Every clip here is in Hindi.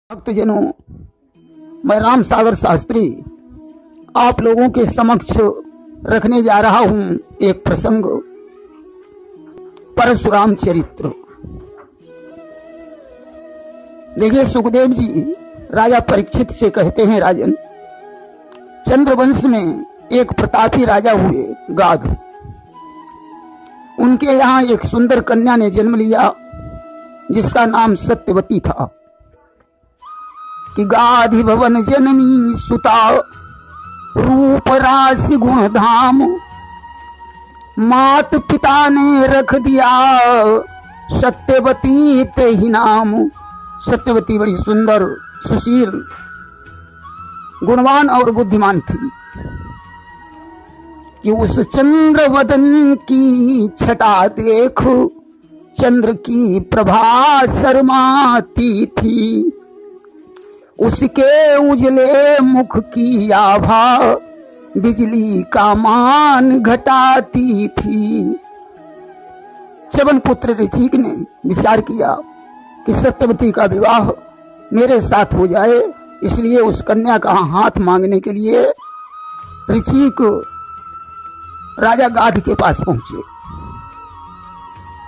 भक्तजनों, मैं राम सागर शास्त्री आप लोगों के समक्ष रखने जा रहा हूं एक प्रसंग, परशुराम चरित्र। देखिए, सुखदेव जी राजा परीक्षित से कहते हैं, राजन, चंद्रवंश में एक प्रतापी राजा हुए गाध। उनके यहाँ एक सुंदर कन्या ने जन्म लिया जिसका नाम सत्यवती था। कि गाधि भवन जननी सुता, रूप राशि गुण धाम, मात पिता ने रख दिया सत्यवती ते ही नाम। सत्यवती बड़ी सुंदर, सुशील, गुणवान और बुद्धिमान थी। कि उस चंद्र वदन की छटा देख, चंद्र की प्रभा शर्माती थी। उसके उजले मुख की आभा बिजली का मान घटाती थी। च्यवन पुत्र ऋचिक ने विचार किया कि सत्यवती का विवाह मेरे साथ हो जाए, इसलिए उस कन्या का हाथ मांगने के लिए ऋचिक राजा गाध के पास पहुंचे।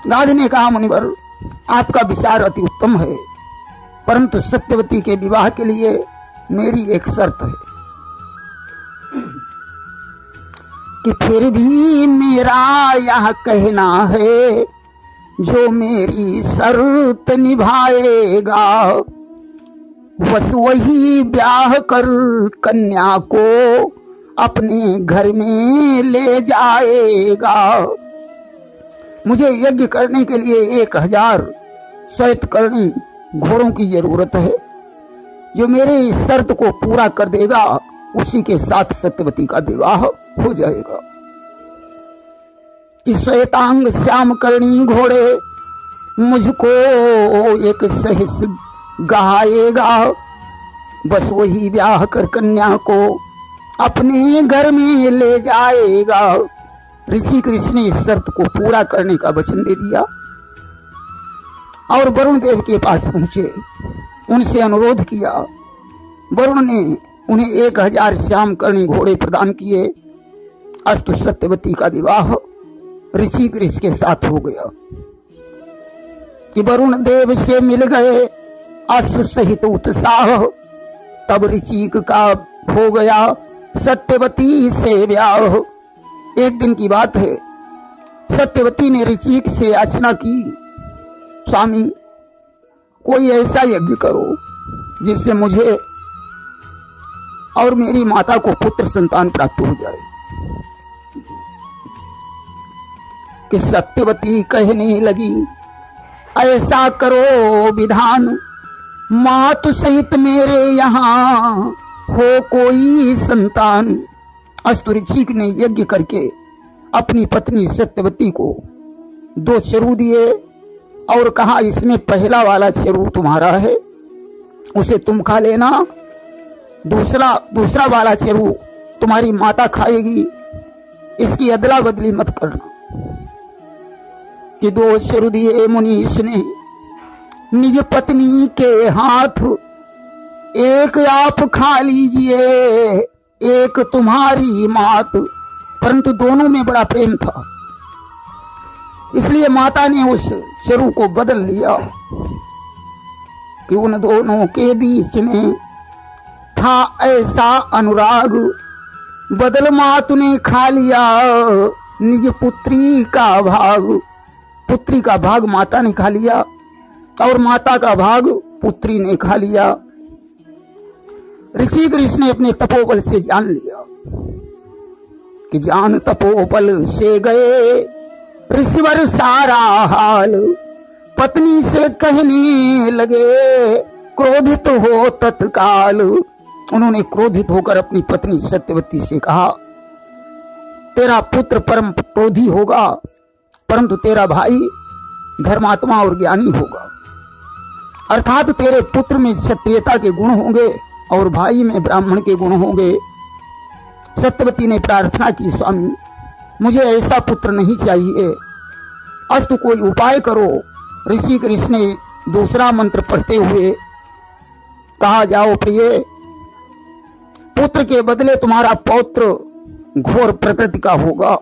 गाध ने कहा, मुनिवर, आपका विचार अति उत्तम है, परंतु सत्यवती के विवाह के लिए मेरी एक शर्त है। कि फिर भी मेरा यह कहना है, जो मेरी शर्त निभाएगा, बस वही ब्याह कर कन्या को अपने घर में ले जाएगा। मुझे यज्ञ करने के लिए 1000 श्वेतकर्णी घोड़ों की जरूरत है। जो मेरे इस शर्त को पूरा कर देगा, उसी के साथ सत्यवती का विवाह हो जाएगा। इस श्वेतांग श्याम कर्णी घोड़े मुझको एक सहस गहाएगा, बस वही ब्याह कर कन्या को अपने घर में ले जाएगा। ऋषिकेश ने इस शर्त को पूरा करने का वचन दे दिया और वरुण देव के पास पहुंचे। उनसे अनुरोध किया। वरुण ने उन्हें 1000 श्याम कर्णी घोड़े प्रदान किए। अस्तु सत्यवती का विवाह ऋषिकेश के साथ हो गया। कि वरुण देव से मिल गए अश्व सहित उत्साह, तब ऋचिक का हो गया सत्यवती से ब्याह। एक दिन की बात है, सत्यवती ने ऋचिक से याचना की, स्वामी, कोई ऐसा यज्ञ करो जिससे मुझे और मेरी माता को पुत्र संतान प्राप्त हो जाए। कि सत्यवती कहने लगी, ऐसा करो विधान, मातु सहित मेरे यहाँ हो कोई संतान। अस्तु ऋचिक ने यज्ञ करके अपनी पत्नी सत्यवती को 2 चरु दिए और कहा, इसमें पहला वाला चरु तुम्हारा है, उसे तुम खा लेना। दूसरा वाला चरु तुम्हारी माता खाएगी, इसकी अदला बदली मत करना। कि 2 चरु दिए मुनीष ने निज पत्नी के हाथ, एक आप खा लीजिए, एक तुम्हारी मात। परंतु दोनों में बड़ा प्रेम था, इसलिए माता ने उस चरु को बदल लिया। कि उन दोनों के बीच में था ऐसा अनुराग, बदल मातु ने खा लिया निज पुत्री का भाग। पुत्री का भाग माता ने खा लिया और माता का भाग पुत्री ने खा लिया। ऋषिकेश ने अपने तपोबल से जान लिया। कि जान तपोबल से गए ऋषिवर सारा हाल, पत्नी से कहने लगे क्रोधित हो तत्काल। उन्होंने क्रोधित होकर अपनी पत्नी सत्यवती से कहा, तेरा पुत्र परम क्रोधी होगा, परंतु तेरा भाई धर्मात्मा और ज्ञानी होगा। अर्थात तेरे पुत्र में क्षत्रियता के गुण होंगे और भाई में ब्राह्मण के गुण होंगे। सत्यवती ने प्रार्थना की, स्वामी, मुझे ऐसा पुत्र नहीं चाहिए, अस्तु कोई उपाय करो। ऋषिकेश ने दूसरा मंत्र पढ़ते हुए कहा, जाओ प्रिय, पुत्र के बदले तुम्हारा पौत्र घोर प्रकृति का होगा।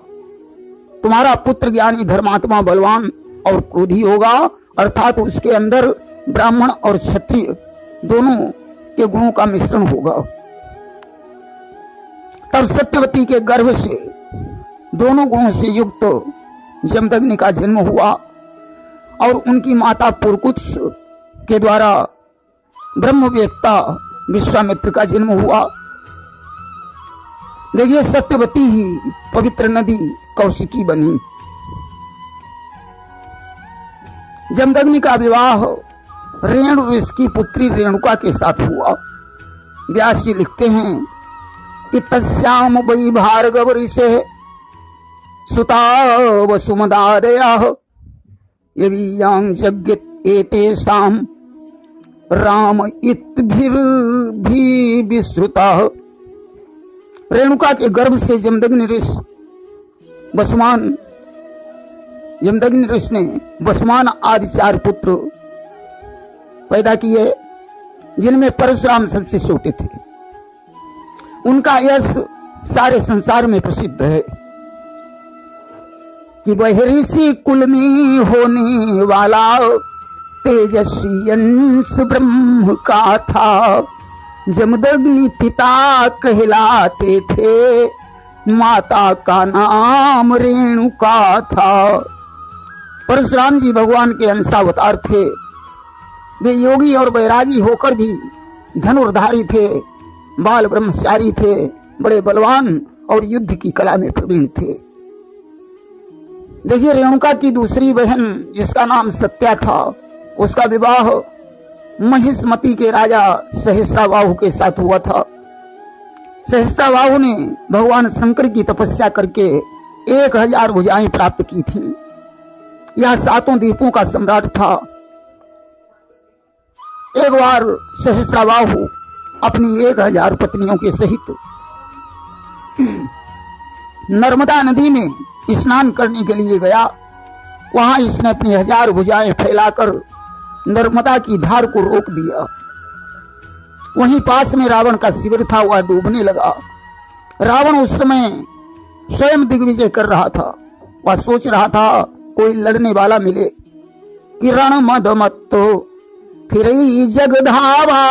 तुम्हारा पुत्र ज्ञानी, धर्मात्मा, बलवान और क्रोधी होगा, अर्थात उसके अंदर ब्राह्मण और क्षत्रिय दोनों के गुणों का मिश्रण होगा। तब सत्यवती के गर्भ से दोनों गुणों से युक्त जमदग्नि का जन्म हुआ और उनकी माता पुरकुत्स के द्वारा ब्रह्मवेत्ता विश्वामित्र का जन्म हुआ। देखिए, सत्यवती ही पवित्र नदी कौशिकी बनी। जमदग्नि का विवाह रेणु ऋषि की पुत्री रेणुका के साथ हुआ। व्यास जी लिखते हैं कि तस्याम वै भार्गव ऋषे सुता वसुमदादयः यवीयां जग्यत एतेषां राम इत्भिर्भी विश्रुतः। रेणुका के गर्भ से जमदग्नि ऋषि ने वसुमान आदि 4 पुत्र पैदा किए, जिनमें परशुराम सबसे छोटे थे। उनका यश सारे संसार में प्रसिद्ध है कि वह ऋषि कुल में होने वाला तेजस्वी अंश ब्रह्म का था। जमदग्नि पिता कहलाते थे, माता का नाम रेणुका था। परशुराम जी भगवान के अंशावतार थे। वे योगी और वैरागी होकर भी धनुर्धारी थे, बाल ब्रह्मचारी थे, बड़े बलवान और युद्ध की कला में प्रवीण थे। देखिए, रेणुका की दूसरी बहन जिसका नाम सत्या था, उसका विवाह महिष्मति के राजा सहस्राबाहु के साथ हुआ था। सहस्राबाहु ने भगवान शंकर की तपस्या करके 1000 भुजाएं प्राप्त की थी। यह 7 द्वीपों का सम्राट था। एक बार सहस्राबाहु अपनी 1000 पत्नियों के सहित नर्मदा नदी में स्नान करने के लिए गया। वहां इसने अपनी 1000 भुजाएं फैलाकर नर्मदा की धार को रोक दिया। वहीं पास में रावण का शिविर था, वह डूबने लगा। रावण उस समय स्वयं दिग्विजय कर रहा था। वह सोच रहा था कोई लड़ने वाला मिले कि रण मद मत्तो फिर जगधावा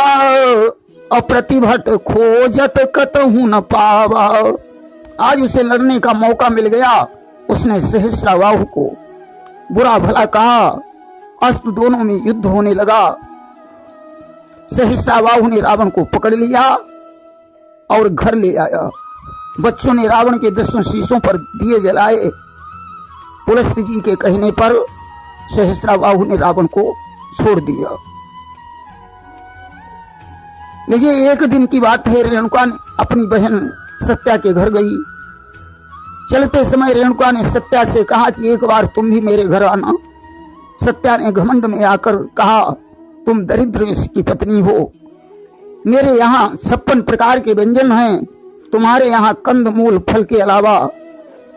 अप्रतिभट खोजत कतहु न पावा। आज उसे लड़ने का मौका मिल गया। उसने सहस्राबाहु को बुरा भला कहा। अस्त दोनों में युद्ध होने लगा। सहस्राबाहु ने रावण को पकड़ लिया और घर ले आया। बच्चों ने रावण के 10 शीशों पर दिए जलाए। पुलस्त जी के कहने पर सहस्राबाहु ने रावण को छोड़ दिया। देखिए, एक दिन की बात है, रेणुका ने अपनी बहन सत्या के घर गई। चलते समय रेणुका ने सत्या से कहा कि एक बार तुम भी मेरे घर आना। सत्या ने घमंड में आकर कहा, तुम दरिद्र ऋषि की पत्नी हो, मेरे यहाँ 56 प्रकार के व्यंजन हैं, तुम्हारे यहाँ कंद मूल फल के अलावा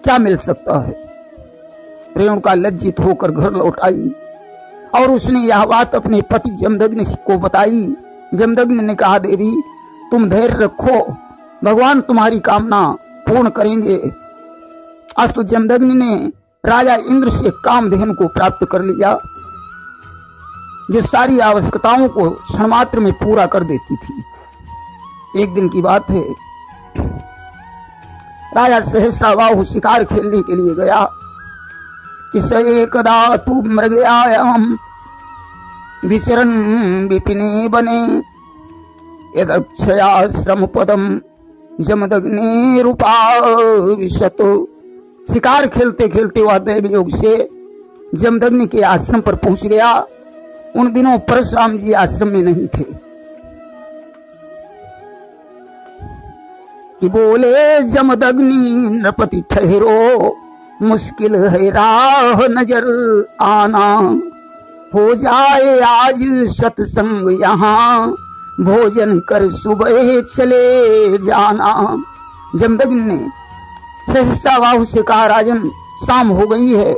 क्या मिल सकता है। रेणुका लज्जित होकर घर लौट आई और उसने यह बात अपने पति जमदग्नि को बताई। जमदग्नि ने कहा, देवी तुम धैर्य रखो, भगवान तुम्हारी कामना पूर्ण करेंगे। अस्तु जमदग्नि ने राजा इंद्र से कामधेनु को प्राप्त कर लिया, जो सारी आवश्यकताओं को क्षण मात्र में पूरा कर देती थी। एक दिन की बात है, राजा सहस्राबाहु शिकार खेलने के लिए गया कि स एकदा तू मृगयाम विचरन विपिने बने यदक्षया श्रम पदम जमदग्नि रूपा विशत। शिकार खेलते खेलते वह दैव योग से जमदग्नि के आश्रम पर पहुंच गया। उन दिनों परशुराम जी आश्रम में नहीं थे कि बोले जमदग्नि नृपति ठहरो, मुश्किल है राह नजर आना, हो जाए आज सत्संग यहाँ, भोजन कर सुबह चले जाना। जमदग्नि ने सहस्राबाहु से कहा, राजन शाम हो गई है,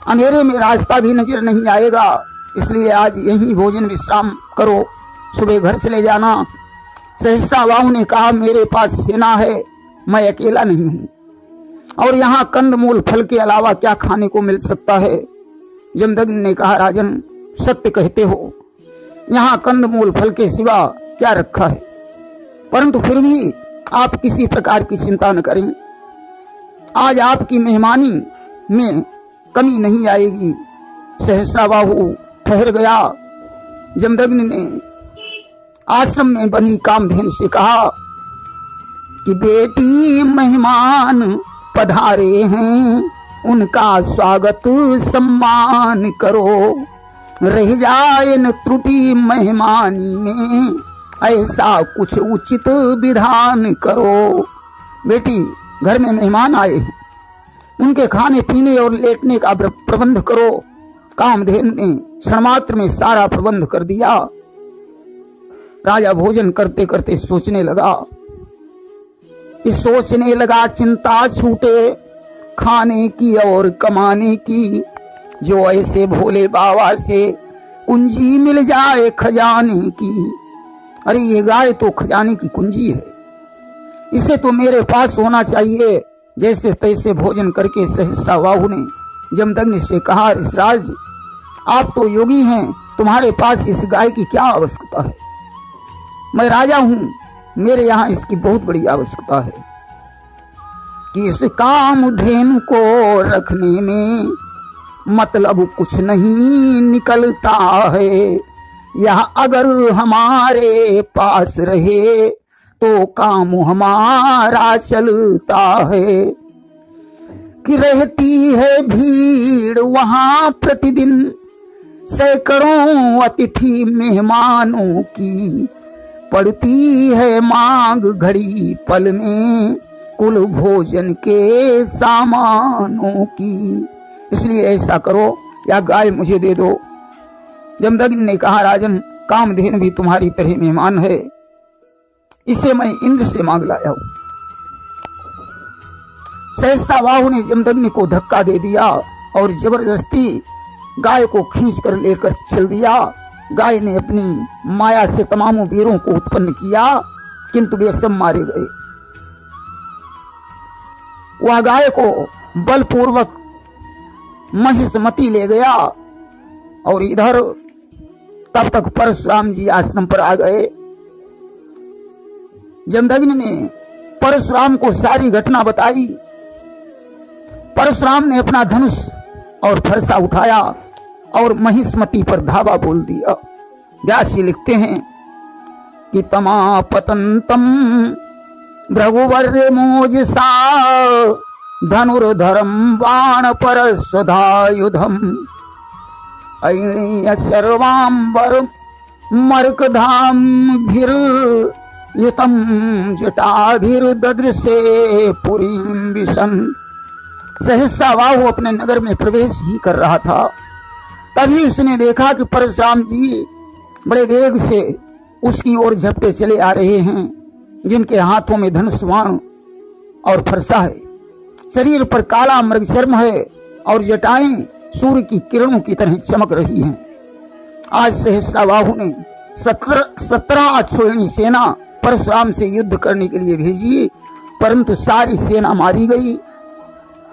अंधेरे में रास्ता भी नजर नहीं आएगा, इसलिए आज यहीं भोजन विश्राम करो, सुबह घर चले जाना। सहस्राबाहु ने कहा, मेरे पास सेना है, मैं अकेला नहीं हूं, और यहाँ कंदमूल फल के अलावा क्या खाने को मिल सकता है। जमदग्नि ने कहा, राजन सत्य कहते हो, यहाँ कंदमूल फल के सिवा क्या रखा है, परंतु फिर भी आप किसी प्रकार की चिंता न करें, आज आपकी मेहमानी में कमी नहीं आएगी। सहस्राबाहु ठहर गया। जमदग्नि ने आश्रम में बनी कामधेनु से कहा कि बेटी मेहमान पधारे हैं, उनका स्वागत सम्मान करो, रह जाए न त्रुटि मेहमानी में, ऐसा कुछ उचित विधान करो। बेटी, घर में मेहमान आए हैं, उनके खाने पीने और लेटने का प्रबंध करो। कामधेनु ने क्षणमात्र में सारा प्रबंध कर दिया। राजा भोजन करते करते सोचने लगा चिंता छूटे खाने की और कमाने की, जो ऐसे भोले बाबा से कुंजी मिल जाए खजाने की। अरे ये गाय तो खजाने की कुंजी है, इसे तो मेरे पास होना चाहिए। जैसे तैसे भोजन करके सहस्राबाहु ने जमदग्नि से कहा, ऋषिराज आप तो योगी हैं, तुम्हारे पास इस गाय की क्या आवश्यकता है? मैं राजा हूं, मेरे यहाँ इसकी बहुत बड़ी आवश्यकता है कि इस कामधेनु को रखने में मतलब कुछ नहीं निकलता है। यह अगर हमारे पास रहे तो काम हमारा चलता है। कि रहती है भीड़ वहां प्रतिदिन, सैकड़ों अतिथि मेहमानों की, पड़ती है मांग घड़ी पल में कुल भोजन के सामानों की। इसलिए ऐसा करो, या गाय मुझे दे दो। जमदग्नि ने कहा, राजन कामधेनु भी तुम्हारी तरह मेहमान है, इसे मैं इंद्र से मांग लाया हूं। सहस्राबाहु ने जमदग्नि को धक्का दे दिया और जबरदस्ती गाय को खींच कर लेकर चल दिया। गाय ने अपनी माया से तमामों वीरों को उत्पन्न किया, किंतु वे सब मारे गए। वह गाय को बलपूर्वक महिष्मति ले गया और इधर तब तक परशुराम जी आश्रम पर आ गए। जमदग्नि ने परशुराम को सारी घटना बताई। परशुराम ने अपना धनुष और फरसा उठाया और महिष्मति पर धावा बोल दिया। व्यास जी लिखते हैं कि तमापतंतम भृगुवर्य मोजसा धनुर्धरम बाण पर स्वधायुधम ऐणीय सर्वांबर मर्कधाम भीर युतम जटाभिर ददृशे पुरीम विशन। सहस्राबाहु अपने नगर में प्रवेश ही कर रहा था, तभी उसने देखा कि परशुराम जी बड़े वेग से उसकी ओर झपटे चले आ रहे हैं, जिनके हाथों में धनुष बाण और फरसा है। शरीर पर काला मृगचर्म है और जटाएं सूर्य की किरणों की तरह चमक रही हैं। आज सहस्राबाहु ने 17 अश्विनी सेना परशुराम से युद्ध करने के लिए भेजी, परंतु सारी सेना मारी गई।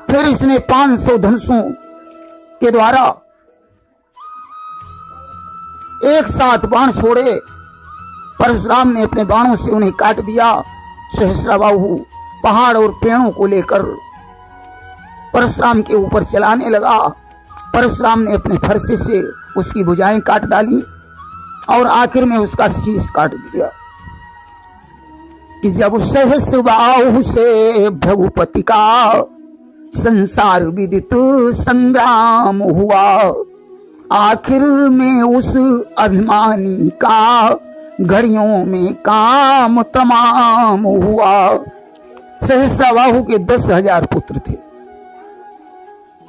फिर इसने 500 धनुषों के द्वारा एक साथ बाण छोड़े। परशुराम ने अपने बाणों से उन्हें काट दिया। सहस्राबाहु पहाड़ और पेड़ों को लेकर परशुराम के ऊपर चलाने लगा। परशुराम ने अपने फरसे से उसकी भुजाएं काट डाली और आखिर में उसका शीश काट दिया। कि जब सहस्राबाहु से भृगुपति का संसार विदित संग्राम हुआ, आखिर में उस अभिमानी का घड़ियों में काम तमाम हुआ। सहस्राबाहु के 10,000 पुत्र थे,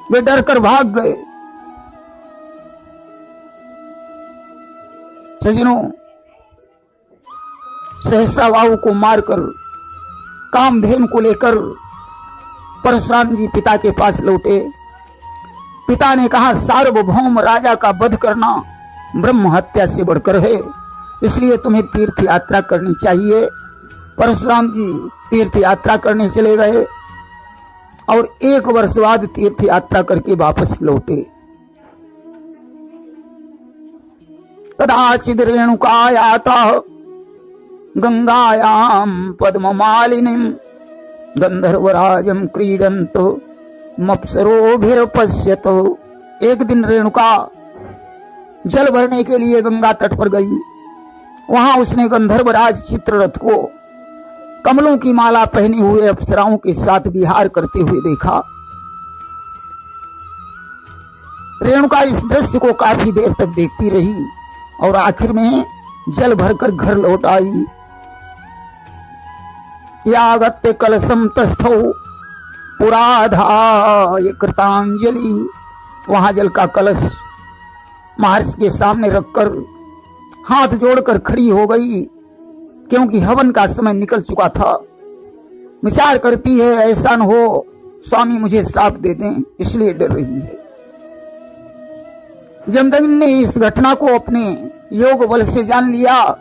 वे डर कर भाग गए। सज्जनों, सहस्राबाहु को मारकर कामधेनु को लेकर परशुराम जी पिता के पास लौटे। पिता ने कहा, सार्वभौम राजा का वध करना ब्रह्म हत्या से बढ़कर है, इसलिए तुम्हें तीर्थ यात्रा करनी चाहिए। परशुराम जी तीर्थ यात्रा करने चले गए और 1 वर्ष बाद तीर्थ यात्रा करके वापस लौटे। कदाचिद रेणुकायाता गंगायाम पद्ममालिनीम गंधर्वराजम क्रीडन्तो मप्सरोभिर्पश्यतो। एक दिन रेणुका जल भरने के लिए गंगा तट पर गई। वहां उसने गंधर्वराज चित्ररथ को कमलों की माला पहने हुए अप्सराओं के साथ विहार करते हुए देखा। रेणुका इस दृश्य को काफी देर तक देखती रही और आखिर में जल भरकर घर लौट आई। यागत्य कलशम तस्थौ पुराधाय कृतांजलि। वहां जल का कलश महर्षि के सामने रखकर हाथ जोड़कर खड़ी हो गई, क्योंकि हवन का समय निकल चुका था। विचार करती है ऐसा न हो स्वामी मुझे श्राप दे दें, इसलिए डर रही है। जमदग्नि ने इस घटना को अपने योग बल से जान लिया।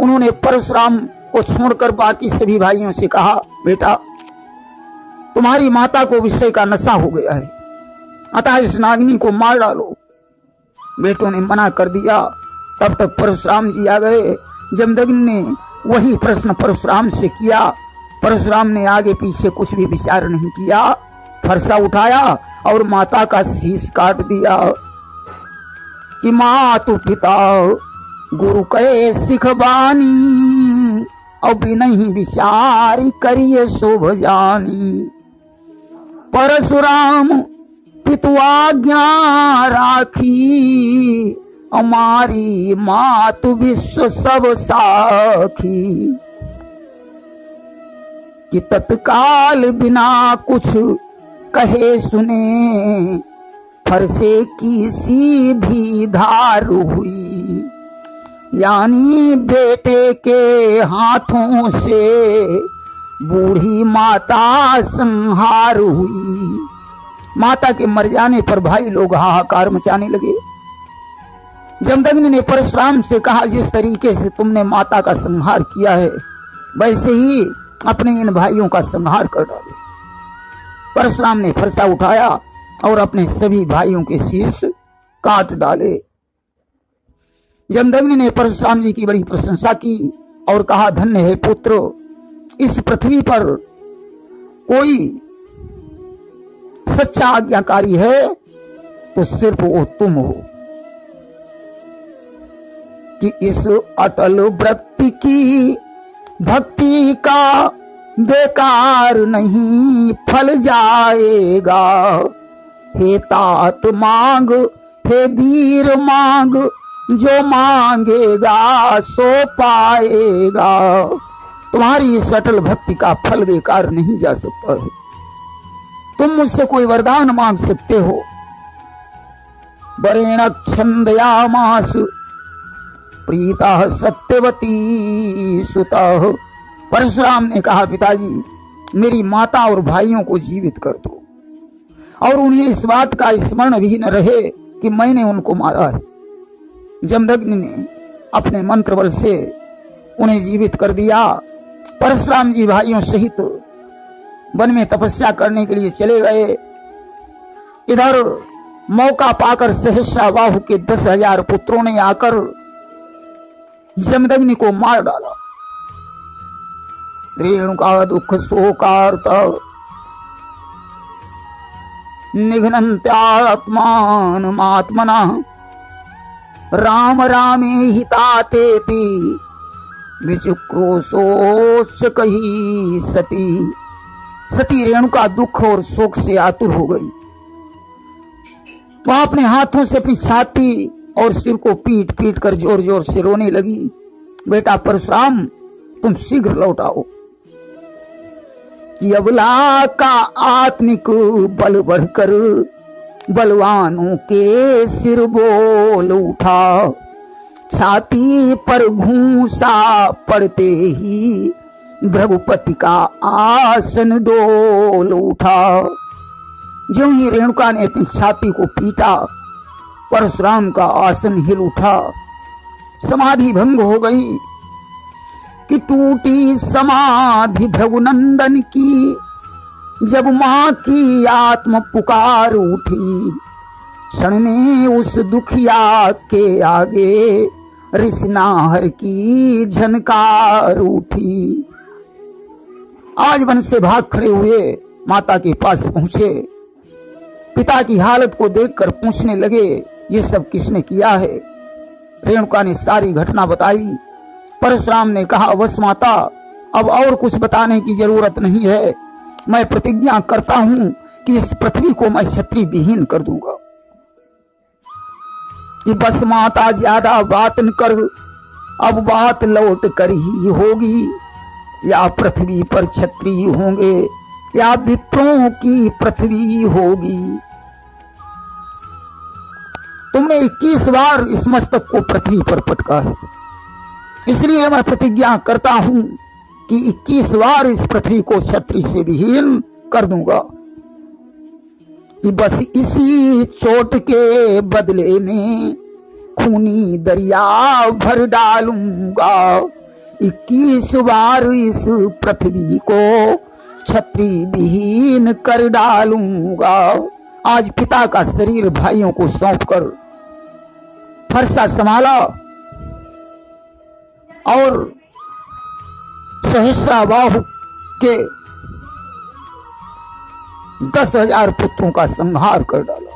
उन्होंने परशुराम को छोड़कर बाकी सभी भाइयों से कहा, बेटा तुम्हारी माता को विषय का नशा हो गया है, अतः इस नागिनी को मार डालो। बेटों ने मना कर दिया। तब तक परशुराम जी आ गए। जमदग्नि ने वही प्रश्न परशुराम से किया। परशुराम ने आगे पीछे कुछ भी विचार नहीं किया, फरसा उठाया और माता का शीश काट दिया। कि मातु पिता गुरु कहे सिख बानी, और बिनहि विचारी करिए शोभ जानी। परशुराम पितु आज्ञा राखी, हमारी मातु विश्व सब साखी। कि तत्काल बिना कुछ कहे सुने, फरसे की सीधी धार हुई। यानी बेटे के हाथों से बूढ़ी माता संहार हुई। माता के मर जाने पर भाई लोग हाहाकार मचाने लगे। जमदग्नि ने परशुराम से कहा, जिस तरीके से तुमने माता का संहार किया है, वैसे ही अपने इन भाइयों का संहार कर डालो। परशुराम ने फरसा उठाया और अपने सभी भाइयों के शीश काट डाले। जमदग्नि ने परशुराम जी की बड़ी प्रशंसा की और कहा, धन्य है पुत्र, इस पृथ्वी पर कोई सच्चा आज्ञाकारी है तो सिर्फ वो तुम हो। कि इस अटल वृत्ति की भक्ति का बेकार नहीं फल जाएगा। हे तात मांग, हे वीर मांग, जो मांगेगा सो पाएगा। तुम्हारी इस अटल भक्ति का फल बेकार नहीं जा सकता है। तुम मुझसे कोई वरदान मांग सकते हो। वरेण छंदयामास प्रीता सत्यवती सुतः। परशुराम ने कहा, पिताजी मेरी माता और भाइयों को जीवित कर दो और उन्हें इस बात का स्मरण भी न रहे कि मैंने उनको मारा है। जमदग्नि ने अपने मंत्र बल से उन्हें जीवित कर दिया। परशुराम जी भाइयों सहित वन में तपस्या करने के लिए चले गए। इधर मौका पाकर सहस्राबाहु के 10,000 पुत्रों ने आकर जमदग्नि को मार डाला। रेणुका दुख शोकार्त निघ्नन्त्यात्मानमात्मना राम रामे हितातेति विचक्रोशोच कही सती। सती रेणुका दुख और शोक से आतुर हो गई। वह अपने हाथों से अपनी छाती और सिर को पीट पीट कर जोर जोर से रोने लगी। बेटा परशुराम तुम शीघ्र लौट आओ। कि अबला का आत्मिक बल बढ़कर बलवानों के सिर बोल उठा। छाती पर घूंसा पड़ते ही भृगुपति का आसन डोल उठा। ज्यों ही रेणुका ने अपनी छाती को पीटा, परशुराम का आसन हिल उठा, समाधि भंग हो गई कि टूटी समाधि भृगुनंदन की। जब मां की आत्म पुकार उठी, क्षण में उस दुखिया के आगे रिसनाहर की झनकार उठी। आज वन से भाग खड़े हुए माता के पास पहुंचे, पिता की हालत को देखकर पूछने लगे, ये सब किसने किया है? रेणुका ने सारी घटना बताई। परशुराम ने कहा, बस माता, अब और कुछ बताने की जरूरत नहीं है। मैं प्रतिज्ञा करता हूं कि इस पृथ्वी को मैं क्षत्रिय विहीन कर दूंगा। कि बस माता, ज्यादा बात न कर, अब बात लौट कर ही होगी। या पृथ्वी पर क्षत्रिय होंगे या विप्रों की पृथ्वी होगी। तुमने 21 बार इस मस्तक को पृथ्वी पर पटका है, इसलिए मैं प्रतिज्ञा करता हूं कि 21 बार इस पृथ्वी को क्षत्रिय से विहीन कर दूंगा। कि बस इसी चोट के बदले में खूनी दरिया भर डालूंगा। 21 बार इस पृथ्वी को क्षत्रिय विहीन कर डालूंगा। आज पिता का शरीर भाइयों को सौंपकर फरसा संभाला और सहस्राबाहु के 10,000 पुत्रों का संहार कर डाला।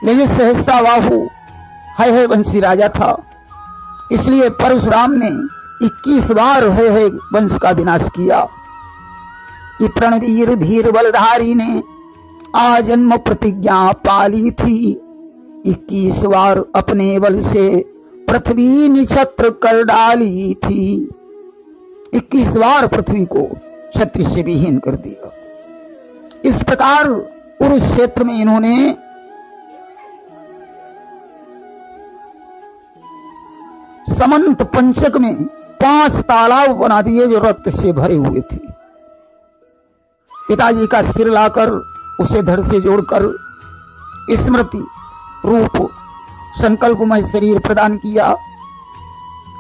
लेकिन सहस्राबाहु है वंशी राजा था, इसलिए परशुराम ने 21 बार है वंश का विनाश किया। कि प्रणवीर धीर बलधारी ने आजन्म प्रतिज्ञा पाली थी। 21 बार अपने बल से पृथ्वी निछत्र कर डाली थी। 21 बार पृथ्वी को क्षत्रिय से विहीन कर दिया। इस प्रकार उस क्षेत्र में इन्होंने समंत पंचक में 5 तालाब बना दिए जो रक्त से भरे हुए थे। पिताजी का सिर लाकर उसे धड़ से जोड़कर स्मृति रूप संकल्पमय शरीर प्रदान किया।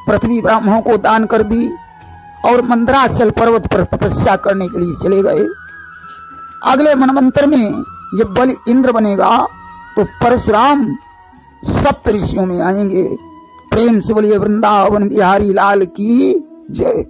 पृथ्वी ब्राह्मणों को दान कर दी और मंदराचल पर्वत पर तपस्या करने के लिए चले गए। अगले मनवंतर में जब बलि इंद्र बनेगा तो परशुराम सप्त ऋषियों में आएंगे। प्रेम से बोलिए वृंदावन बिहारी लाल की जय।